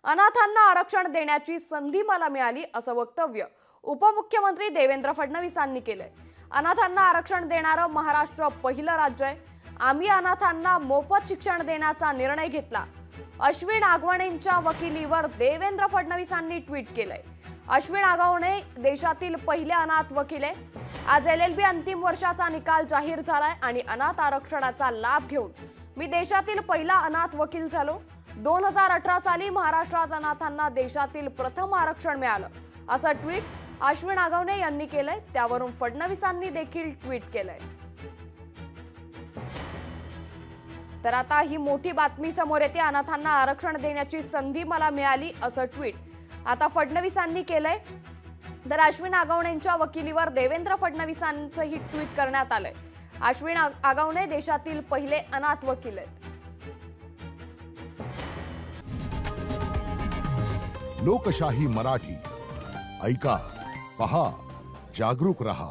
अनाथांना आरक्षण देण्याची संधी मला मिळाली असं वक्तव्य उपमुख्यमंत्री देवेंद्र फडणवीसांनी केलंय। अनाथांना आरक्षण देणारं महाराष्ट्र पहिलं राज्य आहे। आम्ही अनाथांना मोफत शिक्षण देण्याचा निर्णय घेतला। अश्विन आगवणेंच्या वकिलीवर देवेंद्र फडणवीसांनी ट्विट केलंय। अश्विन आगवणे देशातील पहिले अनाथ वकील आहे। आज LLB अंतिम वर्षाचा निकाल जाहीर झालाय आणि अनाथ आरक्षणाचा लाभ घेऊन मी देशातील पहिला अनाथ वकील झालो। 2018 साली महाराष्ट्रात अनाथांना देशातील प्रथम आरक्षण मिळालं असं ट्विट अश्विन आगवणे यांनी केलंय। त्यावरून फडणवीसांनी देखील ट्विट केलंय। तर आता ही मोठी बातमी समोर येते। अनाथांना आरक्षण देण्याची संधी मला मिळाली असं ट्विट आता फडणवीसांनी केलंय। तर अश्विन आगवणेंच्या वकिलीवर देवेंद्र फडणवीसांचं ही ट्विट करण्यात आलंय। अश्विन आगवणे देशातील पहिले अनाथ वकील आहेत। लोकशाही मराठी ऐका, पहा, जागरूक रहा।